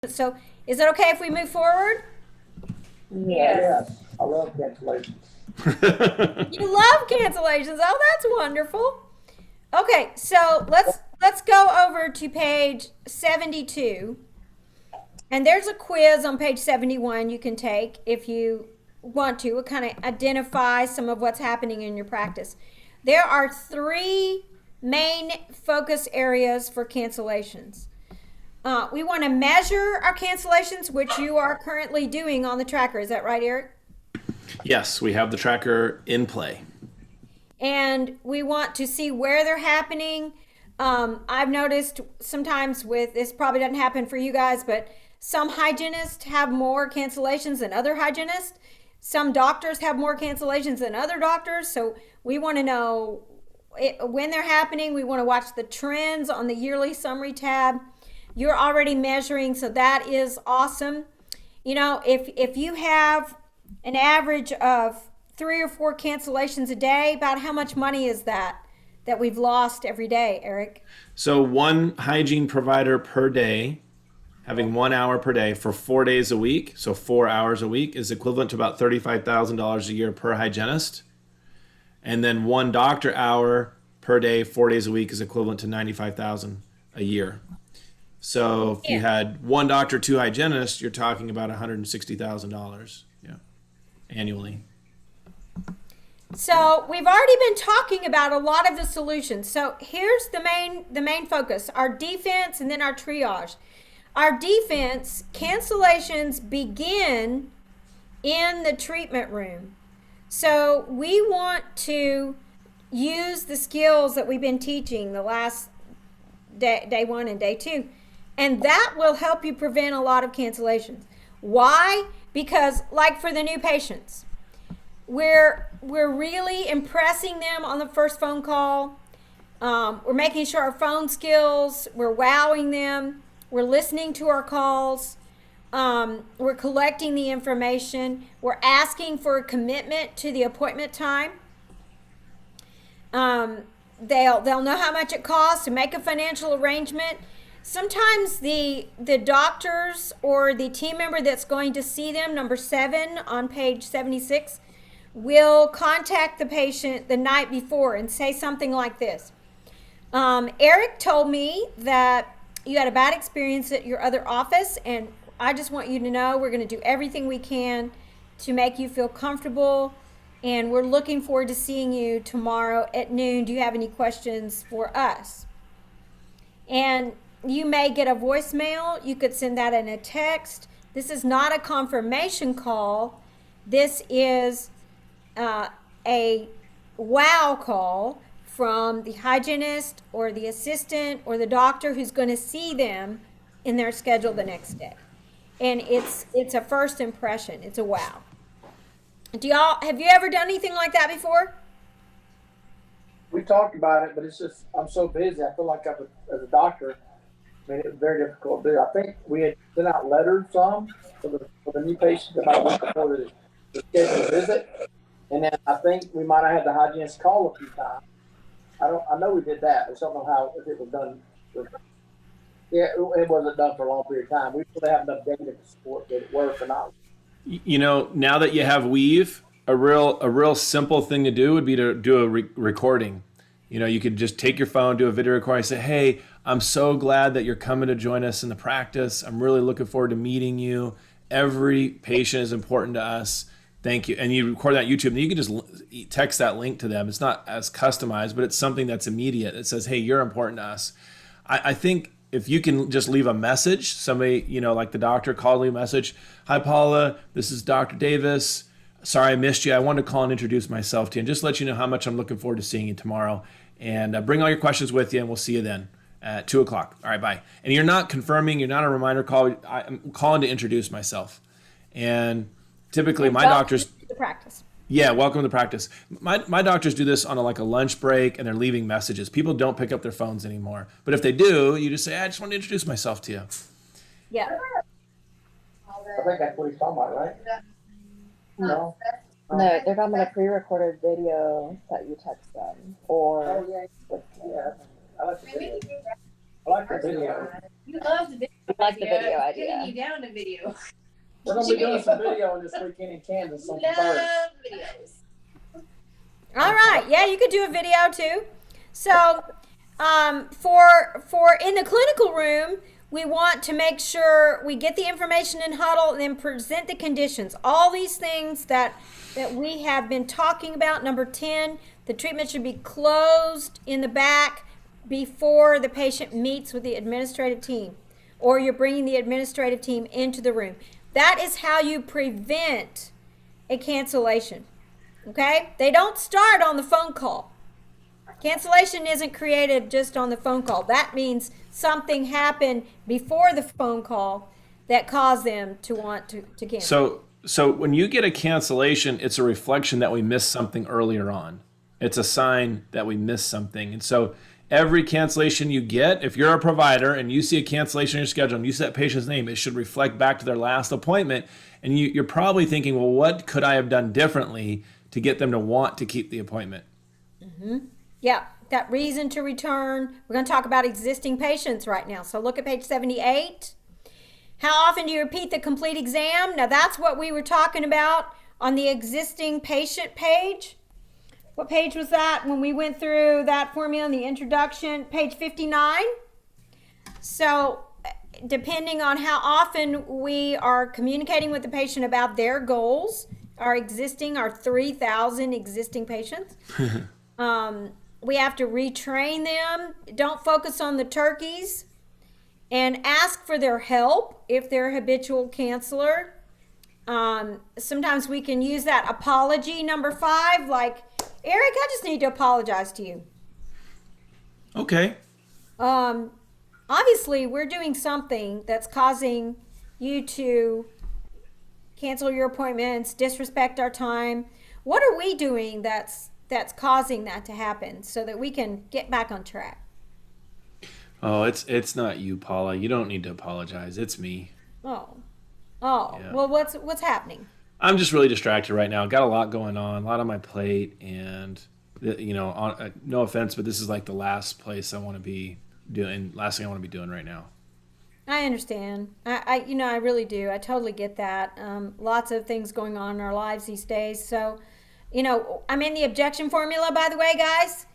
So is it okay if we move forward? Yes, I love cancellations. You love cancellations. Oh, that's wonderful. Okay, so let's go over to page 72. And there's a quiz on page 71 you can take if you want to. It kind of identify some of what's happening in your practice. There are three main focus areas for cancellations. We want to measure our cancellations, which you are currently doing on the tracker. Is that right, Eric? Yes, we have the tracker in play. And we want to see where they're happening. I've noticed sometimes with this probably doesn't happen for you guys, but some hygienists have more cancellations than other hygienists. Some doctors have more cancellations than other doctors. So we want to know when they're happening. We want to watch the trends on the yearly summary tab. You're already measuring, so that is awesome. You know, if you have an average of 3 or 4 cancellations a day, about how much money is that we've lost every day, Eric? So one hygiene provider per day, having 1 hour per day for 4 days a week, so 4 hours a week, is equivalent to about $35,000 a year per hygienist. And then one doctor hour per day, 4 days a week, is equivalent to $95,000 a year. So if you had one doctor, 2 hygienists, you're talking about $160,000, annually. So we've already been talking about a lot of the solutions. So here's the main focus: our defense and then our triage. Our defense, cancellations begin in the treatment room. So we want to use the skills that we've been teaching the last day 1 and day 2. And that will help you prevent a lot of cancellations. Why? Because like for the new patients, we're really impressing them on the first phone call. We're making sure our phone skills, we're wowing them. We're listening to our calls. We're collecting the information. We're asking for a commitment to the appointment time. They'll know how much it costs to make a financial arrangement. Sometimes the doctors or the team member that's going to see them, number 7 on page 76, will contact the patient the night before and say something like this. Eric told me that you had a bad experience at your other office, and I just want you to know we're going to do everything we can to make you feel comfortable, and we're looking forward to seeing you tomorrow at noon. Do you have any questions for us? And you may get a voicemail. You could send that in a text. This is not a confirmation call. This is a wow call from the hygienist or the assistant or the doctor who's going to see them in their schedule the next day. And it's a first impression. It's a wow. Have you ever done anything like that before? We talked about it, but it's just, I'm so busy. I feel like as a doctor, I mean, it was very difficult to do. I think we had sent out letters for the new patients about a week before the scheduled visit. And then I think we might have had the hygienist call a few times. I know we did that. I just don't know how, if it was done. It wasn't done for a long period of time. We really have enough data to support that it worked or not. You know, now that you have Weave, a real simple thing to do would be to do a recording. You know, you could just take your phone, do a video recording, say, "Hey, I'm so glad that you're coming to join us in the practice. I'm really looking forward to meeting you. Every patient is important to us. Thank you." And you record that on YouTube, and you can just text that link to them. It's not as customized, but it's something that's immediate. It says, "Hey, you're important to us." I think if you can just leave a message, somebody, like the doctor called me a message, "Hi, Paula, this is Dr. Davis. Sorry I missed you. I wanted to call and introduce myself to you and just let you know how much I'm looking forward to seeing you tomorrow. And bring all your questions with you, and we'll see you then at 2 o'clock. All right, bye." And you're not confirming, you're not a reminder call. I'm calling to introduce myself. And typically my doctors... The practice. Yeah, welcome to practice. My doctors do this on a lunch break, and they're leaving messages. People don't pick up their phones anymore. But if they do, you just say, "I just want to introduce myself to you." Yeah. I think that's what he's talking about, right? No. No, they're talking about a pre-recorded video that you text them, or Yeah. I like the video. I like the video. You love the video. I like the video Getting idea. you down to video. We're gonna be doing some video this weekend in Kansas on the third. Love videos. All right. Yeah, you could do a video too. So, for in the clinical room, we want to make sure we get the information in huddle and then present the conditions. All these things that we have been talking about. Number 10, the treatment should be closed in the back before the patient meets with the administrative team, or you're bringing the administrative team into the room. That is how you prevent a cancellation. Okay? They don't start on the phone call. Cancellation isn't created just on the phone call. That means something happened before the phone call that caused them to want to cancel. So when you get a cancellation, it's a reflection that we missed something earlier on. It's a sign that we missed something. And so every cancellation you get, if you're a provider and you see a cancellation in your schedule and you see that patient's name, it should reflect back to their last appointment. And you're probably thinking, well, what could I have done differently to get them to want to keep the appointment? Yeah, that reason to return. We're going to talk about existing patients right now. So look at page 78. How often do you repeat the complete exam? Now that's what we were talking about on the existing patient page. What page was that when we went through that formula in the introduction? Page 59. So depending on how often we are communicating with the patient about their goals, our 3,000 existing patients, we have to retrain them. Don't focus on the turkeys, and ask for their help if they're a habitual canceller. Sometimes we can use that apology, number 5, like, Eric, I just need to apologize to you. Okay. Obviously, we're doing something that's causing you to cancel your appointments, disrespect our time. What are we doing that's causing that to happen so that we can get back on track? Oh, it's not you, Paula. You don't need to apologize. It's me. Oh, Yeah. well, what's happening? I'm just really distracted right now. Got a lot going on, a lot on my plate, and no offense, but this is like the last place I want to be doing. Last thing I want to be doing right now. I understand. I really do. I totally get that. Lots of things going on in our lives these days. So, I'm in the objection formula, by the way, guys.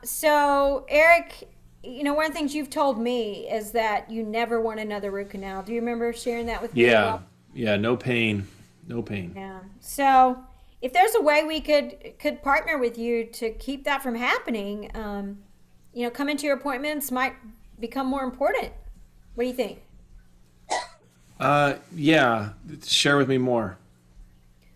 So, Eric, one of the things you've told me is that you never want another root canal. Do you remember sharing that with me? Yeah. Yeah. No pain. No pain. Yeah. So, if there's a way we could partner with you to keep that from happening, coming to your appointments might become more important. What do you think? Yeah. Share with me more.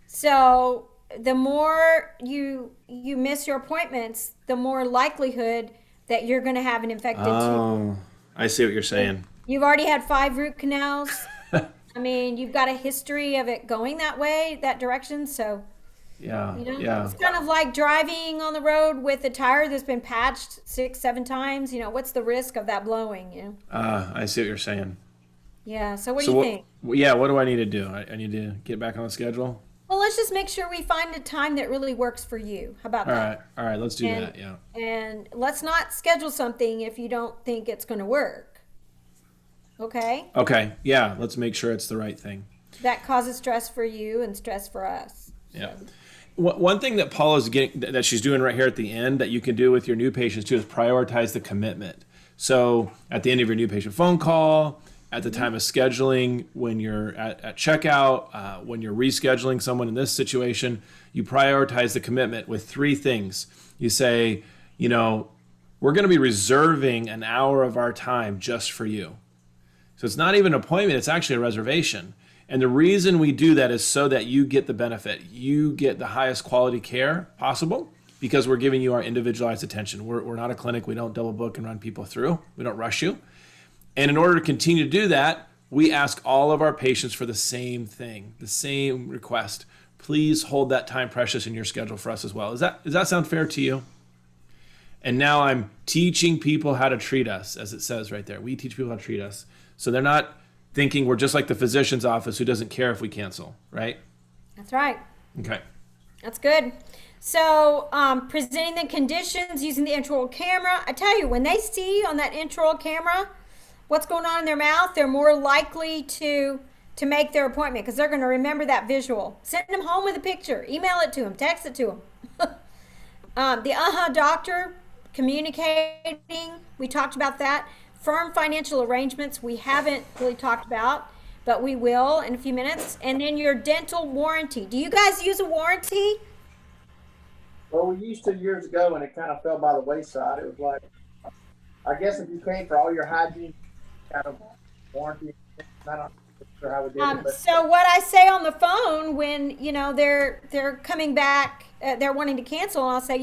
So the more you miss your appointments, the more likelihood that you're going to have an infected tooth. Oh, I see what you're saying. You've already had 5 root canals. I mean, you've got a history of it going that way, that direction. So, Yeah. Yeah. it's kind of like driving on the road with a tire that's been patched 6-7 times. What's the risk of that blowing? I see what you're saying. Yeah. So what do you think? Yeah. What do I need to do? I need to get back on the schedule. Well, let's just make sure we find a time that really works for you. How about that? All right. Let's do that. Yeah. And let's not schedule something if you don't think it's going to work. Okay? Okay. Yeah. Let's make sure it's the right thing. That causes stress for you and stress for us. Yeah. One thing that Paula's that she's doing right here at the end that you can do with your new patients too is prioritize the commitment. So at the end of your new patient phone call, at the time of scheduling, when you're at checkout, when you're rescheduling someone in this situation, you prioritize the commitment with 3 things. You say, we're going to be reserving an hour of our time just for you. So it's not even an appointment, it's actually a reservation. And the reason we do that is so that you get the benefit. You get the highest quality care possible because we're giving you our individualized attention. We're not a clinic. We don't double book and run people through. We don't rush you. And in order to continue to do that, we ask all of our patients for the same thing, the same request. Please hold that time precious in your schedule for us as well. Does that sound fair to you? And now I'm teaching people how to treat us, as it says right there. We teach people how to treat us. So they're not thinking we're just like the physician's office who doesn't care if we cancel, right? That's right. Okay. That's good. So presenting the conditions using the intraoral camera. I tell you, when they see on that intraoral camera what's going on in their mouth, they're more likely to make their appointment because they're going to remember that visual. Send them home with a picture, email it to them, text it to them. The doctor, communicating, we talked about that. Firm financial arrangements, we haven't really talked about, but we will in a few minutes. And then your dental warranty. Do you guys use a warranty? Well, we used to years ago, and it kind of fell by the wayside. It was like, I guess if you came for all your hygiene kind of warranty, I don't sure how we did it. But So what I say on the phone when they're coming back, they're wanting to cancel, and I'll say,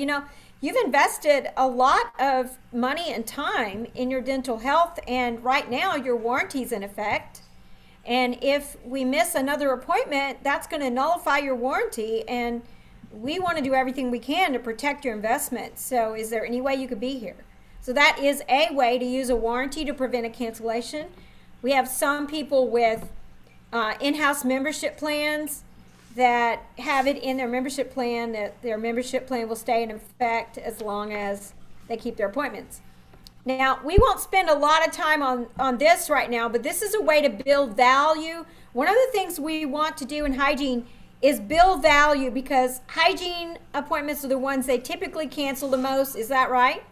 you've invested a lot of money and time in your dental health, and right now your warranty's in effect. And if we miss another appointment, that's going to nullify your warranty, and we want to do everything we can to protect your investment. So is there any way you could be here? So that is a way to use a warranty to prevent a cancellation. We have some people with in-house membership plans that have it in their membership plan that their membership plan will stay in effect as long as they keep their appointments. Now, we won't spend a lot of time on this right now, but this is a way to build value. One of the things we want to do in hygiene is build value because hygiene appointments are the ones they typically cancel the most. Is that right?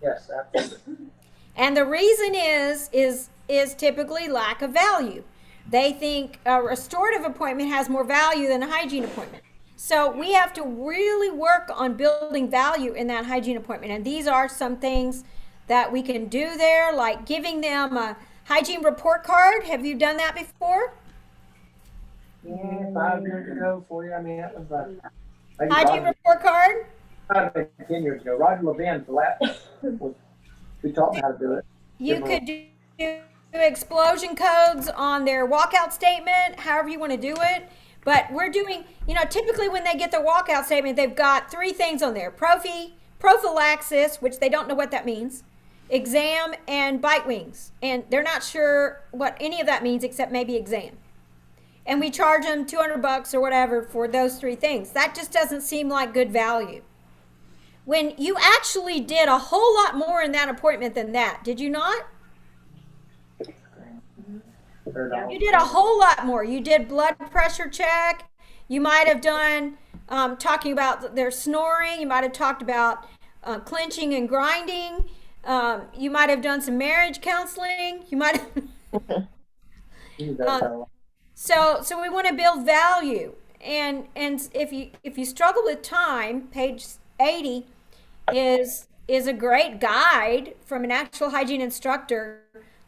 yes, absolutely. And the reason is typically lack of value. They think a restorative appointment has more value than a hygiene appointment. So we have to really work on building value in that hygiene appointment. And these are some things that we can do there, like giving them a hygiene report card. Have you done that before? Yeah, 5 years ago, 4 years. I mean, that was maybe Hygiene report card? 10 years ago. Roger Levin, the last we taught me how to do it. You could do explosion codes on their walkout statement, however you want to do it. But we're doing, typically when they get their walkout statement, they've got 3 things on there. Prophylaxis, which they don't know what that means, exam, and bite wings. And they're not sure what any of that means except maybe exam. And we charge them $200 or whatever for those 3 things. That just doesn't seem like good value. When you actually did a whole lot more in that appointment than that, did you not? You did a whole lot more. You did blood pressure check. You might have done talking about their snoring. You might have talked about clenching and grinding. You might have done some marriage counseling. You might have. So we want to build value, and if you struggle with time, page 80 is a great guide from an actual hygiene instructor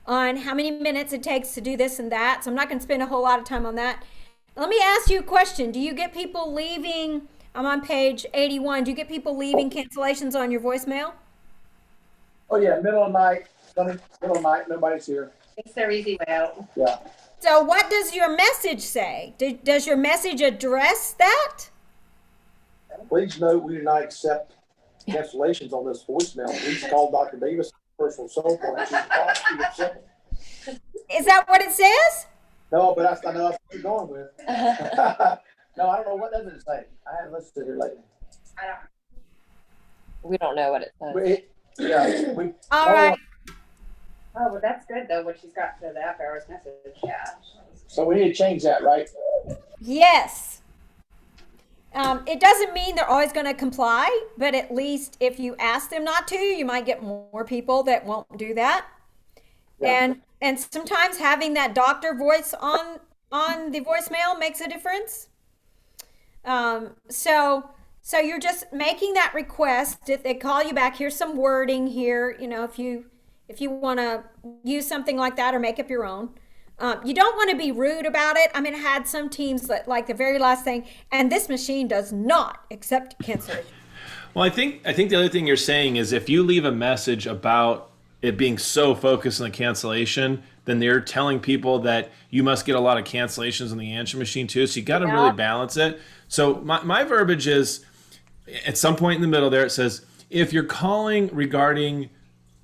on how many minutes it takes to do this and that. So I'm not going to spend a whole lot of time on that. Let me ask you a question. Do you get people leaving? I'm on page 81. Do you get people leaving cancellations on your voicemail? Oh yeah, middle of night, nobody's here. It's their easy way out. Yeah. So what does your message say? Does your message address that? Please note we do not accept cancellations on this voicemail. Please call Dr. Davis personal cell phone. Is that what it says? No, but I know that's what you're going with. No, I don't know. What does it say? I haven't listened to it lately. We don't know what it says. All right. Oh, well, that's good though. What she's got for the after hours message. Yeah. So we need to change that, right? Yes. It doesn't mean they're always going to comply, but at least if you ask them not to, you might get more people that won't do that. Yeah. And sometimes having that doctor voice on the voicemail makes a difference. So you're just making that request. If they call you back, here's some wording here. If you want to use something like that or make up your own. You don't want to be rude about it. I mean, I had some teams that like the very last thing, and this machine does not accept cancellation. Well, I think the other thing you're saying is if you leave a message about it being so focused on the cancellation, then they're telling people that you must get a lot of cancellations on the answer machine too. So you got to really balance it. So my verbiage is at some point in the middle there, it says, if you're calling regarding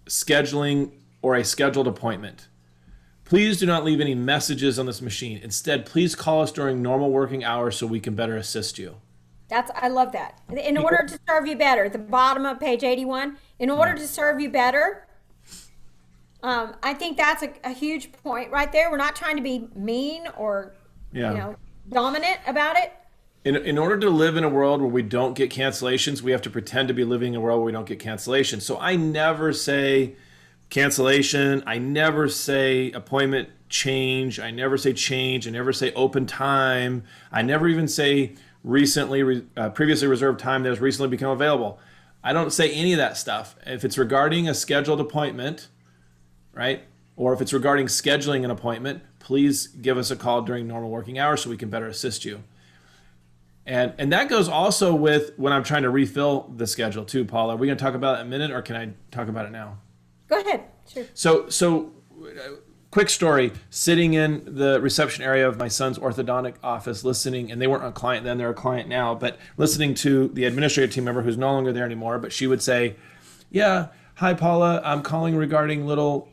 scheduling or a scheduled appointment, please do not leave any messages on this machine. Instead, please call us during normal working hours so we can better assist you. I love that. In order to serve you better, at the bottom of page 81, in order to serve you better. I think that's a huge point right there. We're not trying to be mean or, Yeah. dominant about it. In order to live in a world where we don't get cancellations, we have to pretend to be living in a world where we don't get cancellations. So I never say cancellation. I never say appointment change. I never say change. I never say open time. I never even say previously reserved time that has recently become available. I don't say any of that stuff. If it's regarding a scheduled appointment, right? Or if it's regarding scheduling an appointment, please give us a call during normal working hours so we can better assist you. And that goes also with when I'm trying to refill the schedule too, Paula. Are we going to talk about it in a minute, or can I talk about it now? Go ahead. Sure. So quick story. Sitting in the reception area of my son's orthodontic office, listening, and they weren't a client then; they're a client now. But listening to the administrative team member who's no longer there anymore, but she would say, "Yeah, hi Paula, I'm calling regarding little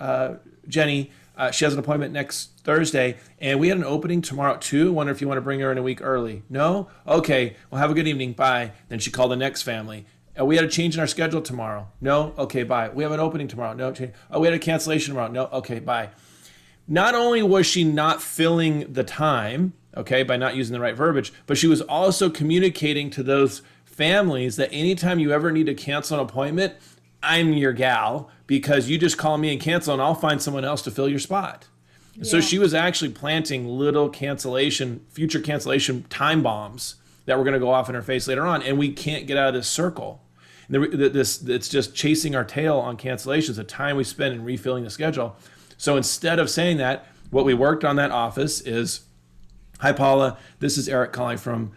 Jenny. She has an appointment next Thursday, and we had an opening tomorrow at 2. Wonder if you want to bring her in a week early. No? Okay. Well, have a good evening. Bye." Then she called the next family. We had a change in our schedule tomorrow. No? Okay, bye. We have an opening tomorrow. No change. Oh, we had a cancellation tomorrow. No? Okay, bye. Not only was she not filling the time, okay, by not using the right verbiage, but she was also communicating to those families that anytime you ever need to cancel an appointment, I'm your gal, because you just call me and cancel and I'll find someone else to fill your spot. Yeah. So she was actually planting little future cancellation time bombs that were going to go off in her face later on. And we can't get out of this circle. It's just chasing our tail on cancellations, the time we spend in refilling the schedule. So instead of saying that, what we worked on that office is, "Hi, Paula, this is Eric calling from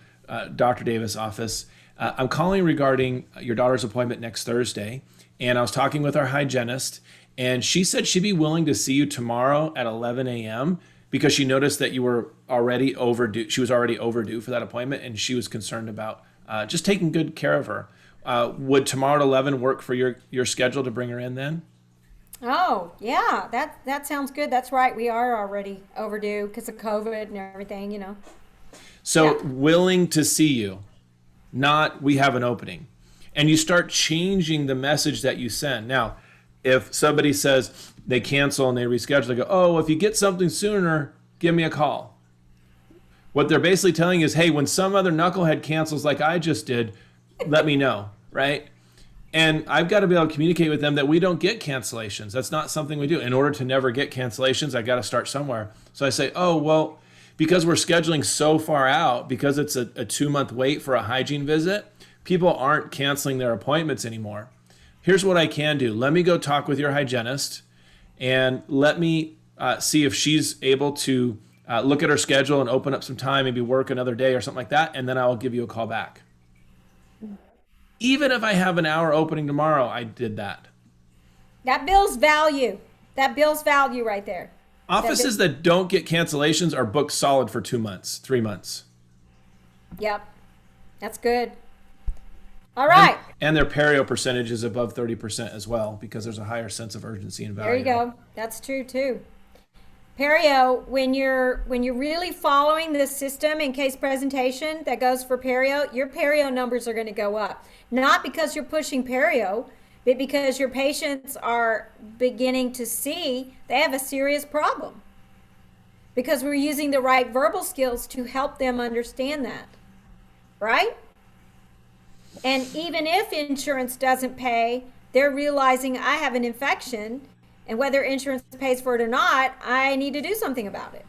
Dr. Davis' office. I'm calling regarding your daughter's appointment next Thursday. And I was talking with our hygienist, and she said she'd be willing to see you tomorrow at 11 a.m. because she noticed that you were already overdue. She was already overdue for that appointment, and she was concerned about just taking good care of her. Would tomorrow at 11 work for your schedule to bring her in then?" Oh, yeah, that sounds good. That's right. We are already overdue because of COVID and everything, So Yeah. willing to see you, not we have an opening. And you start changing the message that you send. Now, if somebody says they cancel and they reschedule, they go, "Oh, if you get something sooner, give me a call." What they're basically telling you is, hey, when some other knucklehead cancels like I just did, let me know, right? And I've got to be able to communicate with them that we don't get cancellations. That's not something we do. In order to never get cancellations, I got to start somewhere. So I say, "Oh, well, because we're scheduling so far out, because it's a 2-month wait for a hygiene visit, people aren't canceling their appointments anymore. Here's what I can do. Let me go talk with your hygienist and let me see if she's able to look at her schedule and open up some time, maybe work another day or something like that, and then I'll give you a call back." Even if I have an hour opening tomorrow, I did that. That builds value. That builds value right there. Offices that don't get cancellations are booked solid for 2 months, 3 months. Yep. That's good. All right. And their perio percentage is above 30% as well, because there's a higher sense of urgency and value. There you go. That's true too. Perio, when you're really following this system in case presentation that goes for perio, your perio numbers are going to go up. Not because you're pushing perio, but because your patients are beginning to see they have a serious problem. Because we're using the right verbal skills to help them understand that. Right? And even if insurance doesn't pay, they're realizing I have an infection, and whether insurance pays for it or not, I need to do something about it.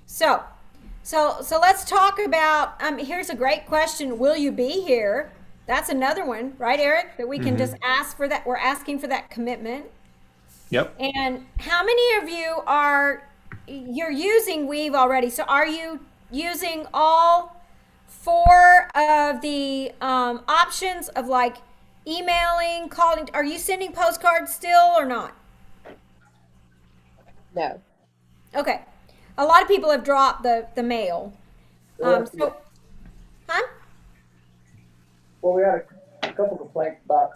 So let's talk about, here's a great question. Will you be here? That's another one, right, Eric? That we can just ask for that. We're asking for that commitment. Yep. And how many of you you're using Weave already? So are you using all 4 of the options of like emailing, calling? Are you sending postcards still or not? No. Okay. A lot of people have dropped the mail. Huh? Well, we had a couple complaints about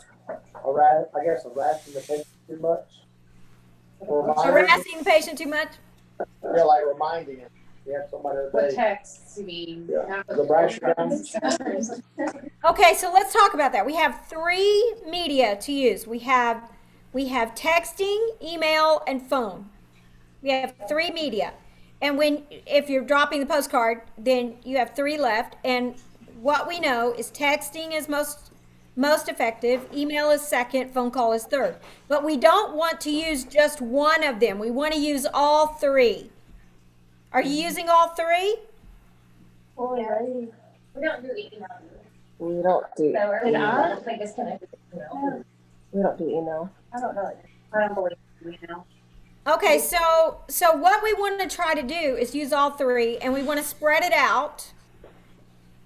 harassing the patient too much. Harassing the patient too much? Yeah, like reminding him. We had somebody that With day. texts, you mean? Yeah. Not The with brush. Okay, so let's talk about that. We have 3 media to use. We have we have texting, email, and phone. We have 3 media. And if you're dropping the postcard, then you have 3 left. And what we know is texting is most effective, email is second, phone call is third. But we don't want to use just one of them. We want to use all 3. Are you using all 3? Alrighty. We don't do email. We don't do So I email. don't think it's connected to email. We don't do email. I don't know. I don't believe email. Okay, so what we want to try to do is use all 3, and we want to spread it out.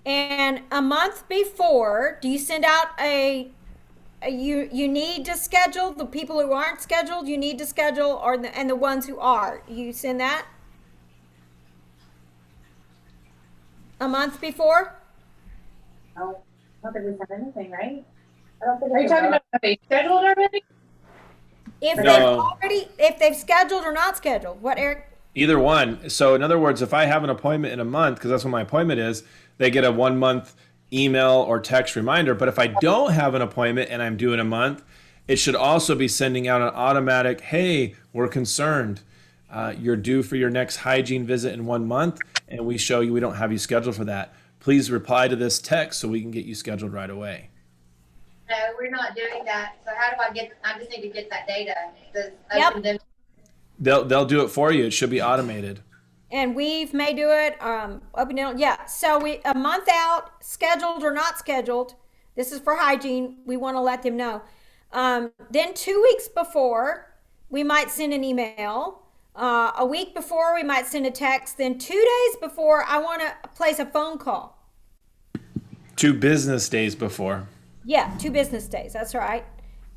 And a month before, do you send out you need to schedule the people who aren't scheduled? You need to schedule, and the ones who are. You send that a month before. Oh, I don't think we sent anything, right? I don't think. Are you talking about have they scheduled already? No. If they've scheduled or not scheduled. What, Eric? Either one. So in other words, if I have an appointment in a month, because that's when my appointment is, they get a 1 month email or text reminder. But if I don't have an appointment and I'm due in a month, it should also be sending out an automatic, hey, we're concerned. You're due for your next hygiene visit in 1 month, and we show you we don't have you scheduled for that. Please reply to this text so we can get you scheduled right away. No, we're not doing that. So how do I just need to get that data. Yep. Open them. They'll do it for you. It should be automated. And Weave may do it. Open it. Yeah. So a month out, scheduled or not scheduled. This is for hygiene. We want to let them know. Then 2 weeks before, we might send an email. A week before, we might send a text. Then 2 days before, I want to place a phone call. 2 business days before. Yeah, 2 business days. That's right.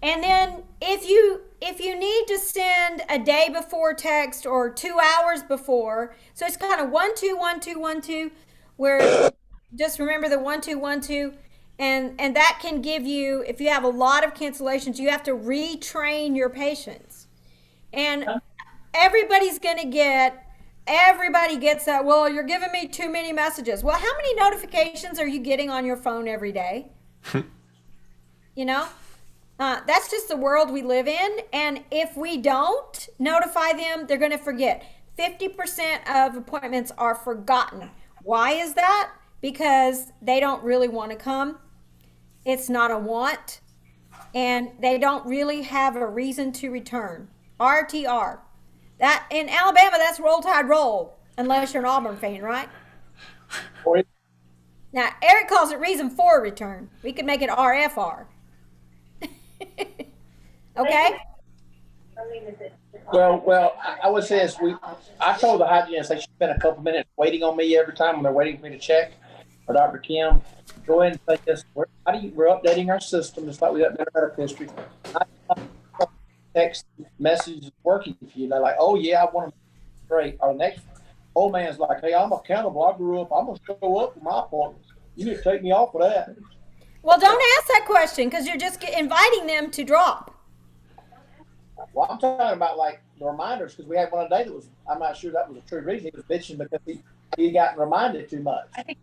And then if you need to send a day before text or 2 hours before, so it's kind of 1 2 1 2 1 2, where just remember the 1 2 1 2, and that can give you, if you have a lot of cancellations, you have to retrain your patients, and everybody gets that. Well, you're giving me too many messages. Well, how many notifications are you getting on your phone every day? You know, that's just the world we live in. And if we don't notify them, they're going to forget. 50% of appointments are forgotten. Why is that? Because they don't really want to come. It's not a want. And they don't really have a reason to return. RTR. That in Alabama, that's roll tide roll, unless you're an Auburn fan, right? Or Now, Eric calls it reason for return. We could make it RFR. Okay? Well, I would say this. I told the hygienist they should spend a couple minutes waiting on me every time when they're waiting for me to check. Or Dr. Kim, go ahead and say this. We're updating our system just like we updated our medical history. Text message is working for you. They're like, oh yeah, I want to straight. Our next old man's like, hey, I'm accountable. I grew up. I'm gonna show up for my appointments. You need to take me off of that. Well, don't ask that question because you're just inviting them to drop. Well, I'm talking about like the reminders because we had one today that was. I'm not sure that was a true reason. He was bitching because he got reminded too much. I think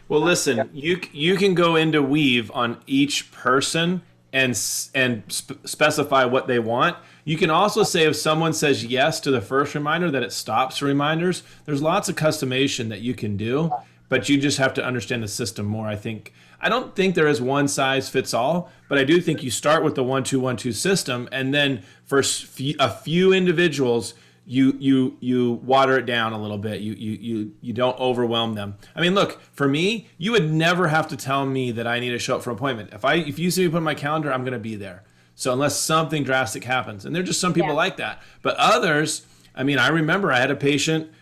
Well, listen, you can go into Weave on each person and specify what they want. You can also say if someone says yes to the first reminder that it stops reminders. There's lots of customization that you can do, but you just have to understand the system more. I don't think there is one size fits all, but I do think you start with the 1 2 1 2 system, and then for a few individuals, you water it down a little bit. You don't overwhelm them. I mean, look, for me, you would never have to tell me that I need to show up for an appointment. If you see me put in my calendar, I'm going to be there. So unless something drastic happens, and there's just some people like that, but others, I mean, I remember I had a patient.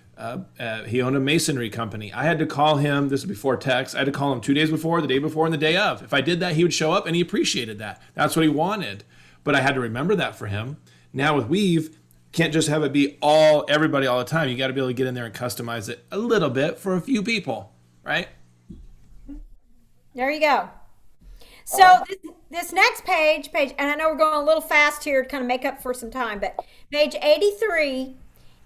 He owned a masonry company. I had to call him. This was before text. I had to call him 2 days before, the day before, and the day of. If I did that, he would show up, and he appreciated that. That's what he wanted. But I had to remember that for him. Now with Weave, can't just have it be everybody all the time. You got to be able to get in there and customize it a little bit for a few people, right? There you go. So this next page, and I know we're going a little fast here to kind of make up for some time, but page 83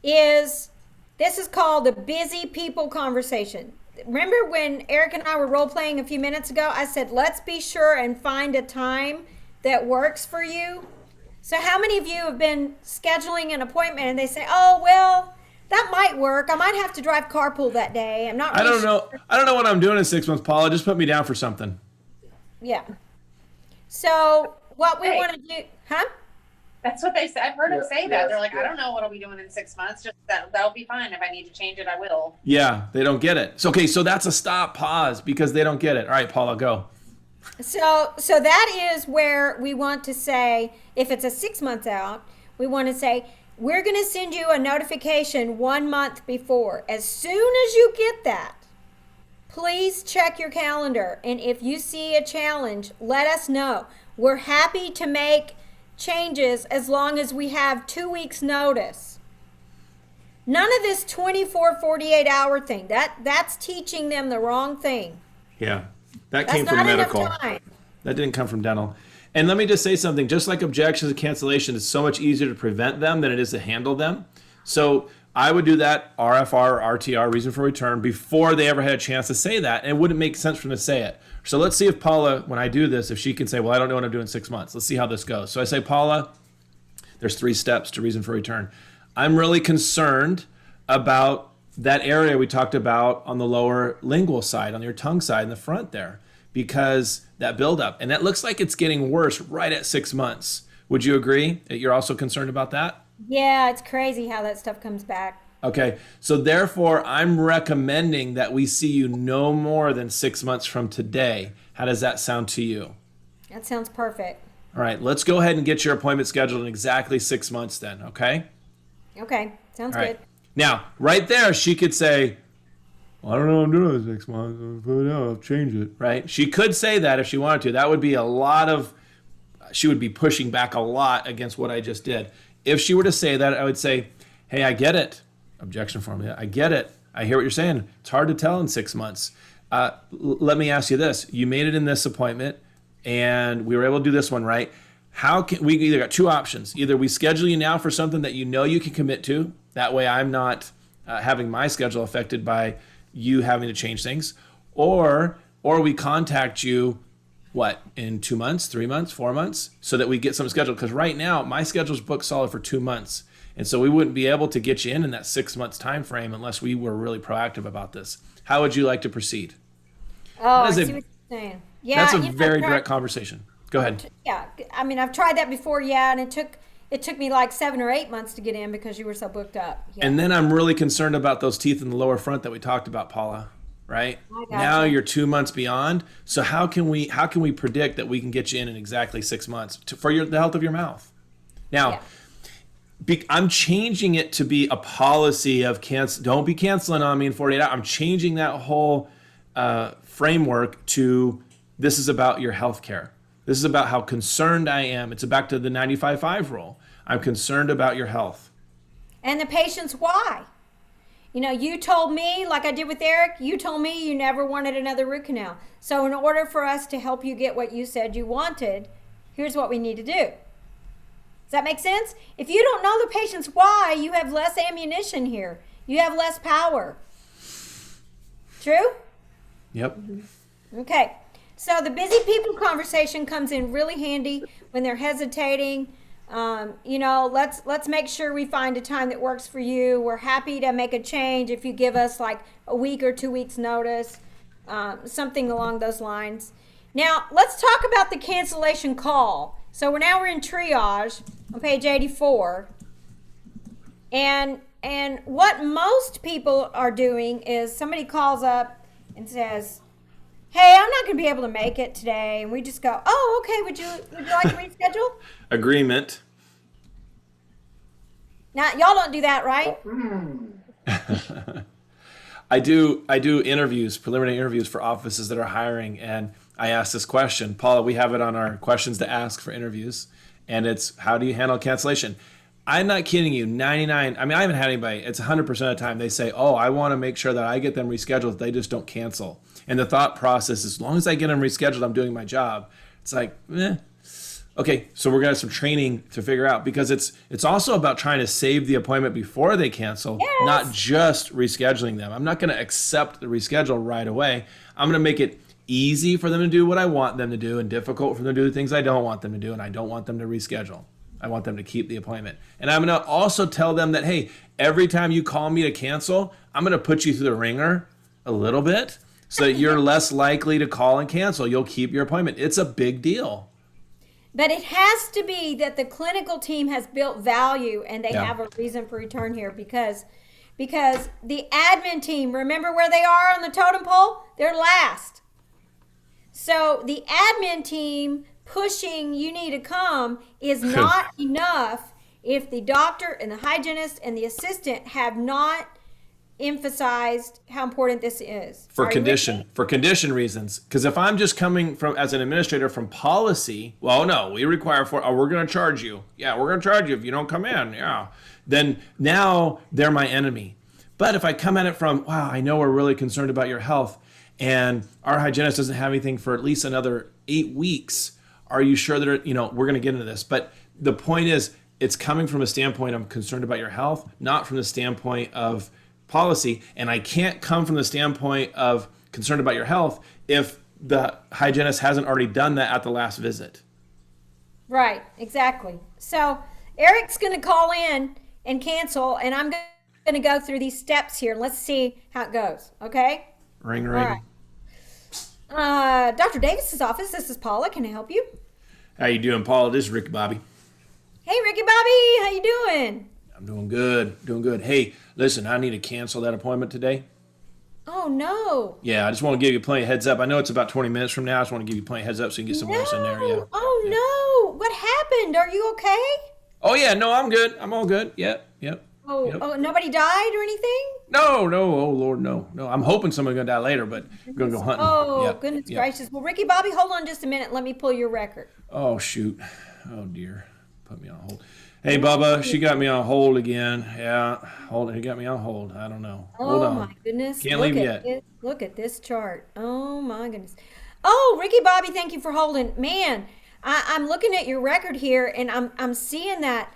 this is called the busy people conversation. remember when Eric and I were role playing a few minutes ago? I said, let's be sure and find a time that works for you. So how many of you have been scheduling an appointment and they say, oh, well, that might work. I might have to drive carpool that day. I'm not I really don't know. sure. I don't know what I'm doing in 6 months, Paula. Just put me down for something. Yeah. So what we Hey. want to do, huh? That's what they say. I've heard them Yeah, say that. They're yes, like, I yes. don't know what I'll be doing in 6 months. Just that'll be fine. If I need to change it, I will. Yeah, they don't get it. So, okay, so that's a stop, pause, because they don't get it. All right, Paula, go. So that is where we want to say, if it's a 6 months out, we want to say, we're going to send you a notification 1 month before. As soon as you get that, please check your calendar. And if you see a challenge, let us know. We're happy to make changes as long as we have 2 weeks notice. None of this 48 hour thing. That's teaching them the wrong thing. Yeah, that That's came from not medical. enough time. That didn't come from dental. And let me just say something. Just like objections and cancellation, it's so much easier to prevent them than it is to handle them. So I would do that RFR or RTR, reason for return, before they ever had a chance to say that. And it wouldn't make sense for them to say it. So let's see if Paula, when I do this, if she can say, well, I don't know what I'm doing in 6 months. Let's see how this goes. So I say, Paula, there's 3 steps to reason for return. I'm really concerned about that area we talked about on the lower lingual side, on your tongue side in the front there, because that buildup. And that looks like it's getting worse right at 6 months. Would you agree that you're also concerned about that? Yeah, it's crazy how that stuff comes back. Okay, so therefore, I'm recommending that we see you no more than 6 months from today. How does that sound to you? That sounds perfect. All right, let's go ahead and get your appointment scheduled in exactly 6 months then, okay? Okay, sounds All right. good. Now, right there, she could say, well, I don't know what I'm doing in 6 months. I'll change it, right? She could say that if she wanted to. That would be a lot of, she would be pushing back a lot against what I just did. If she were to say that, I would say, hey, I get it. Objection form. I get it. I hear what you're saying. It's hard to tell in 6 months. Let me ask you this. You made it in this appointment, and we were able to do this one, right? How can we either got 2 options. Either we schedule you now for something that you know you can commit to. That way I'm not having my schedule affected by you having to change things. Or we contact you, what, in 2 months, 3 months, 4 months, so that we get something scheduled. Because right now, my schedule's booked solid for 2 months. And so we wouldn't be able to get you in that 6 months time frame unless we were really proactive about this. How would you like to proceed? Oh, I is see a- what you're saying. Yeah, That's a you know, very I've tried- direct conversation. Go ahead. Yeah, I mean, I've tried that before, yeah, and it took me like 7 or 8 months to get in because you were so booked up. Yeah. And then I'm really concerned about those teeth in the lower front that we talked about, Paula. Right? I gotcha. Now you're 2 months beyond. So how can we predict that we can get you in exactly 6 months for the health of your mouth? Now, I'm changing it to be a policy of don't be canceling on me in 48 hours. I'm changing that whole framework to this is about your health care. This is about how concerned I am. It's back to the 95-5 rule. I'm concerned about your health. And the patient's why. You know, you told me, like I did with Eric, you told me you never wanted another root canal. So in order for us to help you get what you said you wanted, here's what we need to do. Does that make sense? If you don't know the patient's why, you have less ammunition here. You have less power. True? Yep. Okay. So the busy people conversation comes in really handy when they're hesitating. You know, let's make sure we find a time that works for you. We're happy to make a change if you give us like a week or 2 weeks notice, something along those lines. Now let's talk about the cancellation call. So we're in triage on page 84, and what most people are doing is somebody calls up and says, hey, I'm not going to be able to make it today. And we just go, oh, okay, would you like to reschedule? Agreement. Now, y'all don't do that, right? I do interviews, preliminary interviews for offices that are hiring, and I ask this question. Paula, we have it on our questions to ask for interviews, and it's how do you handle cancellation? I'm not kidding you. I haven't had anybody, it's 100% of the time they say, oh, I want to make sure that I get them rescheduled. They just don't cancel. And the thought process, as long as I get them rescheduled, I'm doing my job. It's like, Okay, so we're gonna have some training to figure out, because it's also about trying to save the appointment before they cancel, not just rescheduling them. I'm not gonna accept the reschedule right away. I'm gonna make it easy for them to do what I want them to do and difficult for them to do the things I don't want them to do, and I don't want them to reschedule. I want them to keep the appointment. And I'm gonna also tell them that, hey, every time you call me to cancel, I'm gonna put you through the ringer a little bit so that you're less likely to call and cancel. You'll keep your appointment. It's a big deal. But it has to be that the clinical team has built value and they Yeah. have a reason for return here, because the admin team, remember where they are on the totem pole? They're last. So the admin team pushing you need to come is not enough if the doctor and the hygienist and the assistant have not emphasized how important this is. For Are you with me? condition reasons. Because if I'm just coming from as an administrator from policy, well, no, we require we're going to charge you. Yeah, we're going to charge you if you don't come in. Yeah, then now they're my enemy. But if I come at it from, wow, I know we're really concerned about your health, and our hygienist doesn't have anything for at least another 8 weeks. Are you sure that we're going to get into this? But the point is, it's coming from a standpoint I'm concerned about your health, not from the standpoint of policy. And I can't come from the standpoint of concerned about your health if the hygienist hasn't already done that at the last visit. Right, exactly. So Eric's going to call in and cancel, and I'm going to go through these steps here. Let's see how it goes. Okay. Ring, All ring. right. Dr. Davis's office. This is Paula. Can I help you? How you doing, Paula? This is Ricky Bobby. Hey, Ricky Bobby. How you doing? I'm doing good, doing good. Hey, listen, I need to cancel that appointment today. Oh no. Yeah, I just want to give you plenty of heads up. I know it's about 20 minutes from now. I just want to give you plenty of heads up so you can get some rest in there. Yeah. Oh no. What happened? Are you okay? Oh yeah, no, I'm good. I'm all good. Yep. Oh, nobody died or anything? No. Oh Lord, no. I'm hoping someone's gonna die later, but I'm gonna go hunting. Oh, Yep, goodness yep. gracious. Well, Ricky Bobby, hold on just a minute. Let me pull your record. Oh shoot. Oh dear. Put me on hold. Hey Bubba, she got me on hold again. Yeah, hold it. He got me on hold. I don't know. Hold Oh on. my goodness. Can't Look leave at yet. this. Look at this chart. Oh my goodness. Oh, Ricky Bobby, thank you for holding. Man, I'm looking at your record here, and I'm seeing that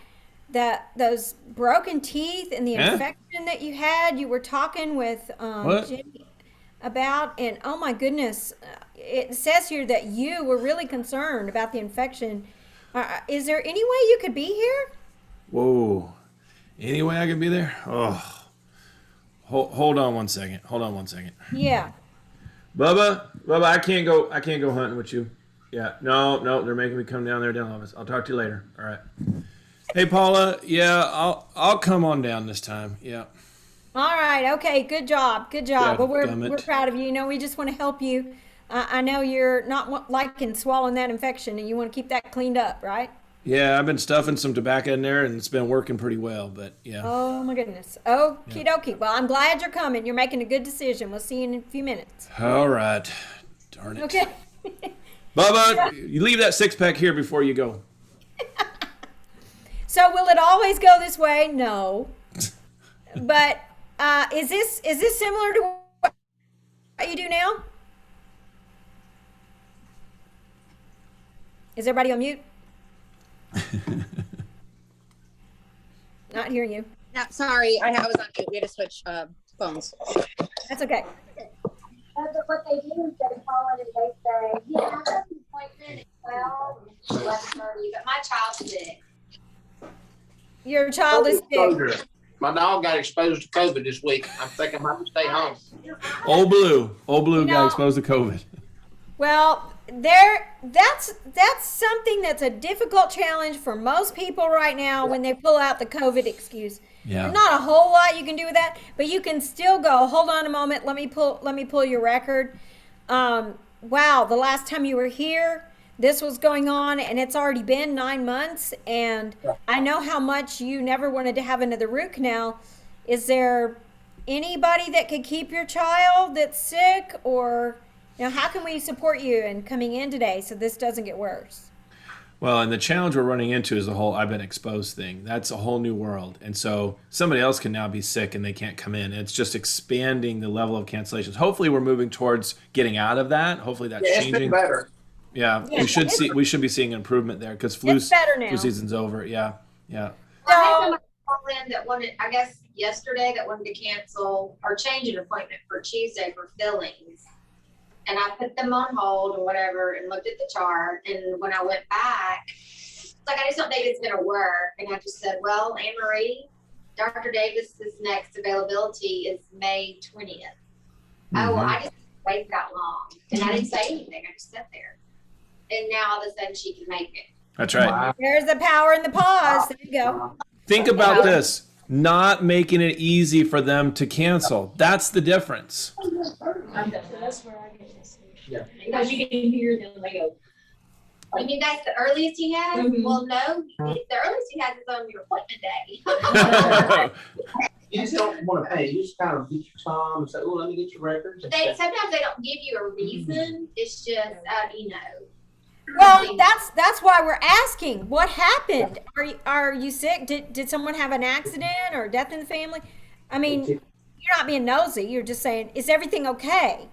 those broken teeth and the Yeah. infection that you had. You were talking with What? Jimmy about, and oh my goodness, it says here that you were really concerned about the infection. Is there any way you could be here? Whoa. Any way I could be there? Oh. Hold on one second. Yeah. Bubba, I can't go hunting with you. Yeah. No, they're making me come down there down the office. I'll talk to you later. All right. Hey Paula, yeah, I'll come on down this time. Yeah. All right. Okay. Good job. Yeah, Well, we're gummit. proud of you. You know, we just want to help you. I know you're not liking swallowing that infection, and you want to keep that cleaned up, right? Yeah, I've been stuffing some tobacco in there and it's been working pretty well, but yeah. Oh my goodness. Okie dokie. Well, I'm glad you're coming. You're making a good decision. We'll see you in a few minutes. All right. Darn it. Okay. Bubba, you leave that 6-pack here before you go. So will it always go this way? No. But is this similar to what you do now? Is everybody on mute? Not hearing you. No, sorry, I was on mute. We had to switch phones. That's okay. But what they do is they call in and they say, yeah, I have an appointment at 12, 11:30, but my child's sick. Your child is sick. My dog got exposed to COVID this week. I'm thinking I might stay home. Old Blue You got know- exposed to COVID. Well, that's something that's a difficult challenge for most people right now when they pull out the COVID excuse. Yeah. There's not a whole lot you can do with that, but you can still go, hold on a moment, let me pull your record. Wow, the last time you were here, this was going on, and it's already been 9 months, and I know how much you never wanted to have another root canal. Is there anybody that could keep your child that's sick, or how can we support you in coming in today so this doesn't get worse? Well, and the challenge we're running into is the whole I've been exposed thing. That's a whole new world. And so somebody else can now be sick and they can't come in. It's just expanding the level of cancellations. Hopefully we're moving towards getting out of that. Hopefully that's Yeah, it's been changing. better. Yeah, Yeah, we should be seeing improvement there because flu it's better now. season's over. Yeah, yeah. Well, I had So, somebody call in that wanted, I guess yesterday, that wanted to cancel or change an appointment for Tuesday for fillings. And I put them on hold or whatever and looked at the chart. And when I went back, it's like, I just don't think it's gonna work. And I just said, well, Anne Marie, Dr. Davis's next availability is May 20th. Oh, well, I just waited that long. And I didn't say anything. I just sat there. And now all of a sudden she can make it. That's right. Wow. there's the power in the pause. There you go. Think about this. Not making it easy for them to cancel. That's the difference. That's where I get this. Yeah. Because you can hear them, they go. I mean, that's the earliest he has? Mhm. Well, no, the earliest he has is on your appointment day. You just don't want to pay. You just kind of get your time and say, "Oh, let me get your records." Sometimes they don't give you a reason. It's just, you know. Well, that's why we're asking. What happened? Are you sick? Did someone have an accident or death in the family? I mean, you're not being nosy. You're just saying, is everything okay?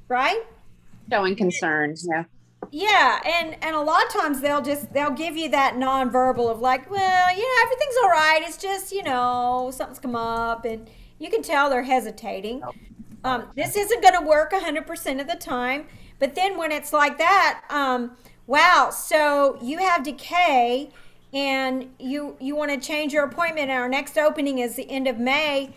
Right? Showing concern. Yeah. Yeah, and a lot of times they'll give you that nonverbal of like, well, everything's all right. It's just something's come up, and you can tell they're hesitating. This isn't going to work 100% of the time, but then when it's like that, wow, so you have decay, and you want to change your appointment, and our next opening is the end of May.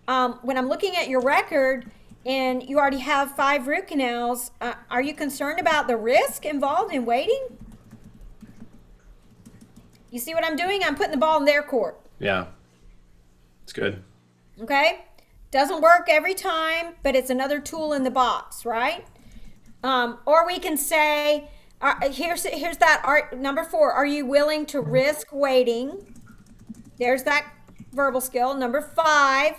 When I'm looking at your record, and you already have 5 root canals, are you concerned about the risk involved in waiting? You see what I'm doing? I'm putting the ball in their court. Yeah, it's good. Okay? Doesn't work every time, but it's another tool in the box, right? Or we can say, here's that number 4. Are you willing to risk waiting? There's that verbal skill. Number 5.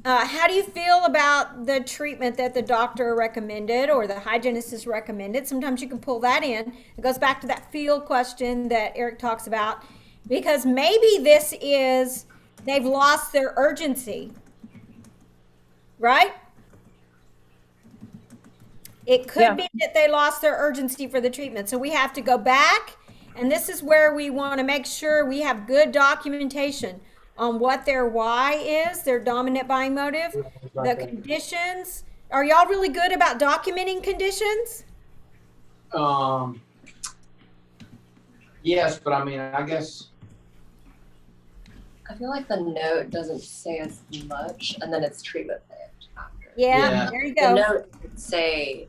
How do you feel about the treatment that the doctor recommended or the hygienist recommended? Sometimes you can pull that in. It goes back to that field question that Eric talks about, because maybe they've lost their urgency, right? It could be that they lost their urgency for the treatment. So we have to go back, and this is where we want to make sure we have good documentation on what their why is, their dominant buying motive, the conditions. Are y'all really good about documenting conditions? Yes, but I mean, I guess. I feel like the note doesn't say as much, and then it's treatment plan after. Yeah, there you The go. note would say,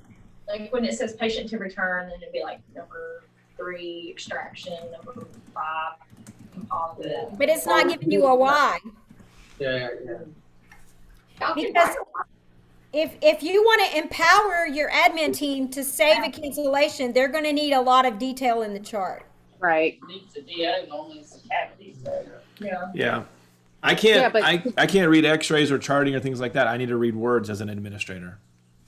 Like when it says patient to return, then it'd be like number 3 extraction, number 5 composite. But it's not giving you a why. Yeah. Because if you want to empower your admin team to save a cancellation, they're going to need a lot of detail in the chart. Right. Needs a DO, only is a cavity, so, yeah. Yeah. I can't Yeah, but- I can't read x-rays or charting or things like that. I need to read words as an administrator.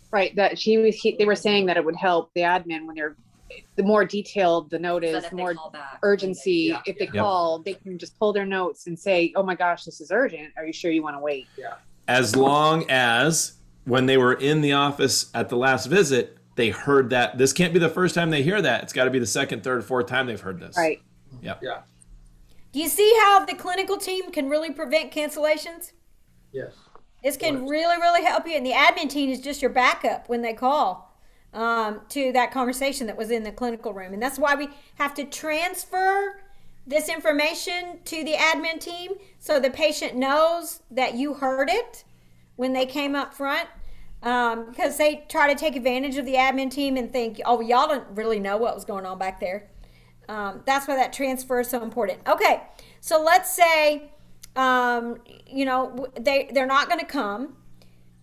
Right. That they were saying that it would help the admin when the more detailed the note is, the more urgency. Yeah. If they call, they can just pull their notes and say, oh my gosh, this is urgent. Are you sure you want to wait? As long as when they were in the office at the last visit, they heard that. This can't be the first time they hear that. It's got to be the second, third, fourth time they've heard this. Right. Yep. Yeah. Do you see how the clinical team can really prevent cancellations? Yes. This can really, really help you. And the admin team is just your backup when they call to that conversation that was in the clinical room. And that's why we have to transfer this information to the admin team so the patient knows that you heard it when they came up front. Because they try to take advantage of the admin team and think, oh, y'all don't really know what was going on back there. That's why that transfer is so important. Okay, so let's say, they're not going to come.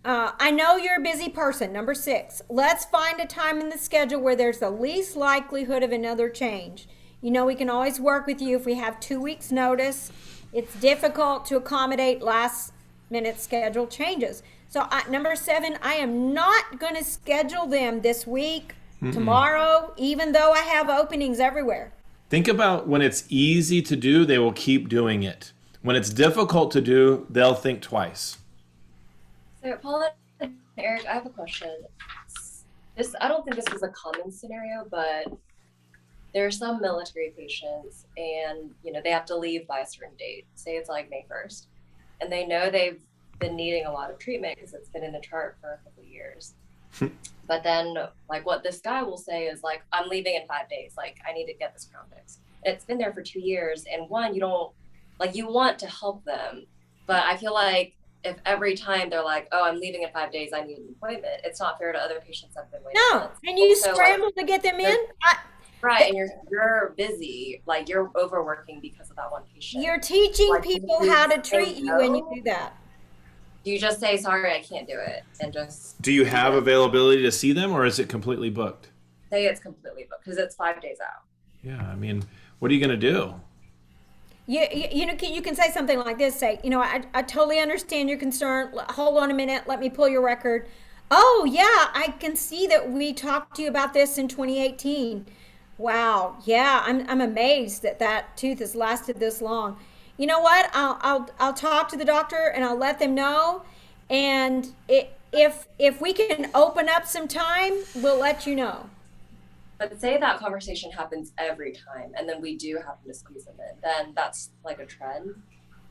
I know you're a busy person. Number 6, let's find a time in the schedule where there's the least likelihood of another change. We can always work with you if we have 2 weeks notice. It's difficult to accommodate last minute schedule changes. So number 7, I am not going to schedule them this week, tomorrow, even though I have openings everywhere. Think about when it's easy to do, they will keep doing it. When it's difficult to do, they'll think twice. so Paula and Eric, I have a question. I don't think this is a common scenario, but there are some military patients and, they have to leave by a certain date. Say it's like May 1st. And they know they've been needing a lot of treatment because it's been in the chart for a couple of years. But then, like, what this guy will say is, like, I'm leaving in 5 days. Like, I need to get this crown fixed. It's been there for 2 years. And one, you don't, like, you want to help them. But I feel like if every time they're like, oh, I'm leaving in 5 days, I need an appointment, it's not fair to other patients that have been waiting. No, and you scramble to get them in. Right, and you're busy, like you're overworking because of that one patient. You're teaching Like, people how to treat you when you do that. You just say, sorry, I can't do it, and just Do you have availability to see them, or is it completely booked? say it's completely booked because it's 5 days out. Yeah, I mean, what are you going to do? You can say something like this. Say, I totally understand your concern. Hold on a minute. Let me pull your record. Oh, yeah, I can see that we talked to you about this in 2018. Wow. Yeah, I'm amazed that tooth has lasted this long. You know what? I'll talk to the doctor and I'll let them know. And if we can open up some time, we'll let you know. But say that conversation happens every time, and then we do happen to squeeze them in, then that's like a trend.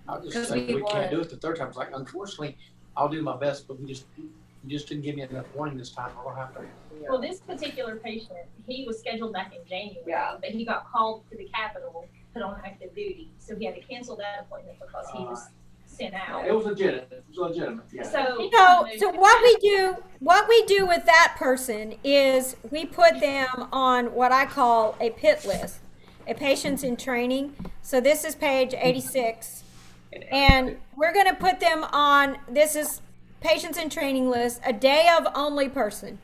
I'll just say we can't do it the third time. It's like, unfortunately, I'll do my best, but you just didn't give me enough warning this time. I'll have to. Well, this particular patient, he was scheduled back in January, Yeah. but he got called to the Capitol, put on active duty, so he had to cancel that appointment because he was sent out. It was legitimate. It was legitimate. Yeah. So what we do with that person is we put them on what I call a PIT list, a patients in training. So this is page 86, and we're going to put them on, this is patients in training list, a day of only person.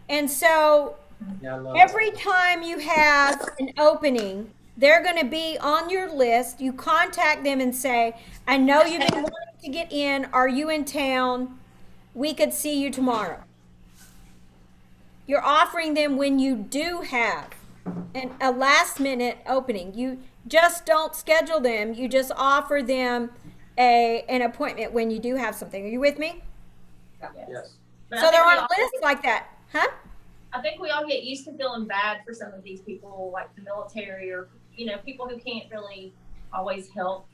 And so Yeah, I love every time you have an opening, they're going to be on your list. You contact them and say, I know you've been wanting to get in. Are you in town? We could see you tomorrow. You're offering them when you do have a last minute opening. You just don't schedule them. You just offer them an appointment when you do have something. Are you with me? Yes. But So I they're think we on a all- list like that, huh? I think we all get used to feeling bad for some of these people, like the military or, people who can't really always help.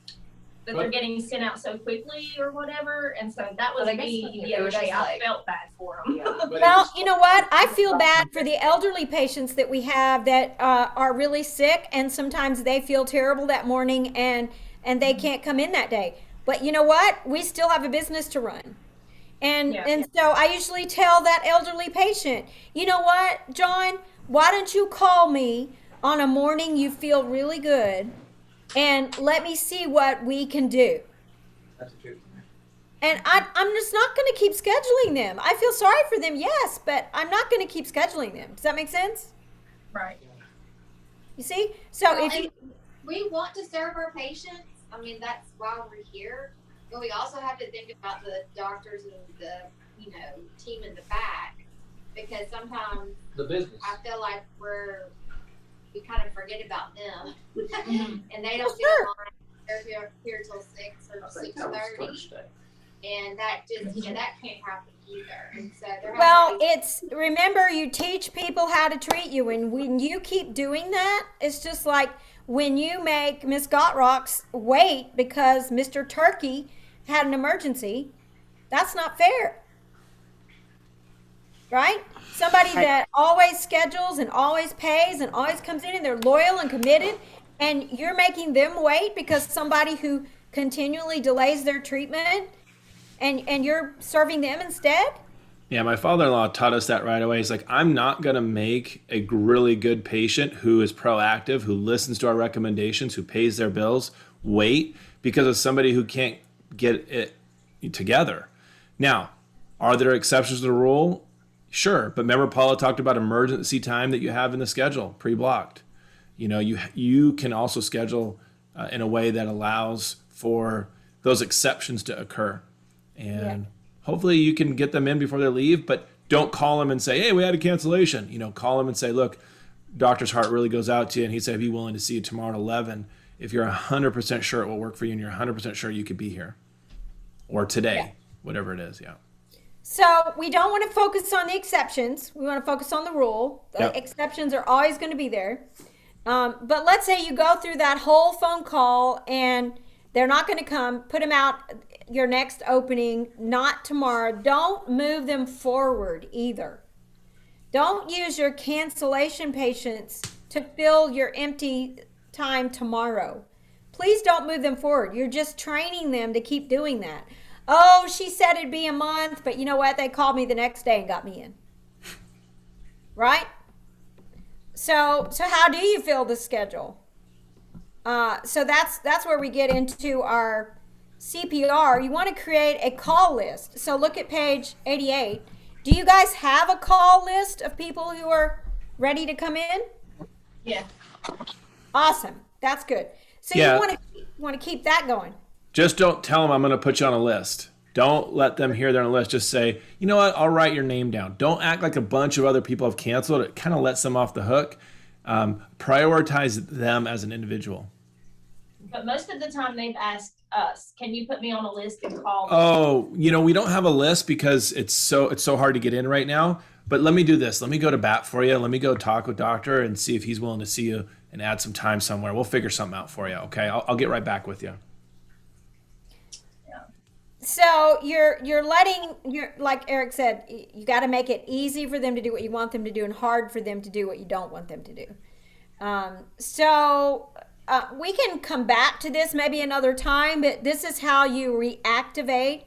That they're getting sent out so quickly or whatever. And so that was But I guess me it the other was day. just I like- felt bad for them. Well, you know what? I feel bad for the elderly patients that we have that are really sick, and sometimes they feel terrible that morning and they can't come in that day. But you know what? We still have a business to run. And Yeah. and so I usually tell that elderly patient, you know what, John, why don't you call me on a morning you feel really good and let me see what we can do. That's the truth. And I'm just not going to keep scheduling them. I feel sorry for them, yes, but I'm not going to keep scheduling them. Does that make sense? Right. You see? So Well, if you, and we want to serve our patients. I mean, that's why we're here. But we also have to think about the doctors and the, team in the back. Because sometimes The business. I feel like we kind of forget about them. And they don't Well, get sure. on. They're here till 6 or I think that was 6:30. Thursday. And that just, that can't happen either. And so there well, has to be it's, remember, you teach people how to treat you. And when you keep doing that, it's just like when you make Miss Gotrocks wait because Mr. Turkey had an emergency. That's not fair. Right? Somebody that always schedules and always pays and always comes in and they're loyal and committed, and you're making them wait because somebody who continually delays their treatment and you're serving them instead? Yeah, my father-in-law taught us that right away. He's like, I'm not going to make a really good patient who is proactive, who listens to our recommendations, who pays their bills, wait because of somebody who can't get it together. Now, are there exceptions to the rule? Sure, but remember Paula talked about emergency time that you have in the schedule, pre-blocked. You can also schedule in a way that allows for those exceptions to occur. And hopefully you can get them in before they leave, but don't call them and say, hey, we had a cancellation. Call them and say, look, doctor's heart really goes out to you, and he said he'd be willing to see you tomorrow at 11 if you're 100% sure it will work for you and you're 100% sure you could be here. Or today, whatever it is, yeah. So we don't want to focus on the exceptions. We want to focus on the rule. The Yep. exceptions are always going to be there. But let's say you go through that whole phone call and they're not going to come. Put them out your next opening, not tomorrow. Don't move them forward either. Don't use your cancellation patients to fill your empty time tomorrow. Please don't move them forward. You're just training them to keep doing that. Oh, she said it'd be a month, but you know what? They called me the next day and got me in. Right? So how do you fill the schedule? So that's where we get into our CPR. You want to create a call list. So look at page 88. Do you guys have a call list of people who are ready to come in? Yeah. Awesome. That's good. So Yeah. you want to keep that going. Just don't tell them I'm going to put you on a list. Don't let them hear they're on a list. Just say, you know what? I'll write your name down. Don't act like a bunch of other people have canceled. It kind of lets them off the hook. Prioritize them as an individual. But most of the time they've asked us, can you put me on a list and call me? Oh, we don't have a list because it's so hard to get in right now. But let me do this. Let me go to bat for you. Let me go talk with doctor and see if he's willing to see you and add some time somewhere. We'll figure something out for you. Okay. I'll get right back with you. So you're letting like Eric said, you got to make it easy for them to do what you want them to do and hard for them to do what you don't want them to do. We can come back to this maybe another time, but this is how you reactivate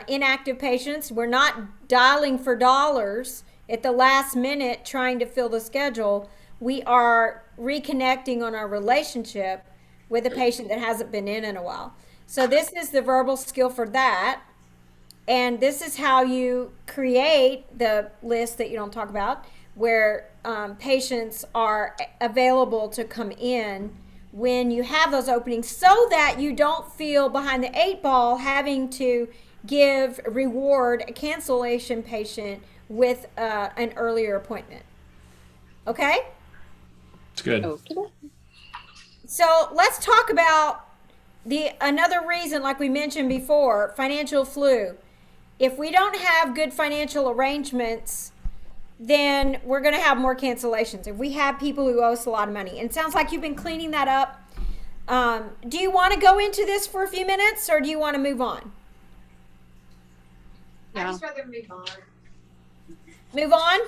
inactive patients. We're not dialing for dollars at the last minute trying to fill the schedule. We are reconnecting on our relationship with a patient that hasn't been in a while. So this is the verbal skill for that. And this is how you create the list that you don't talk about, where patients are available to come in when you have those openings, so that you don't feel behind the 8 ball having to reward a cancellation patient with an earlier appointment. Okay? It's good. Okay. So let's talk about another reason, like we mentioned before, financial flu. If we don't have good financial arrangements, then we're going to have more cancellations. If we have people who owe us a lot of money, and it sounds like you've been cleaning that up. Do you want to go into this for a few minutes, or do you want to move on? I just rather move on. Move on?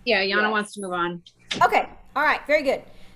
Yeah, Yana Yes. wants to move on. Okay. All right. Very good.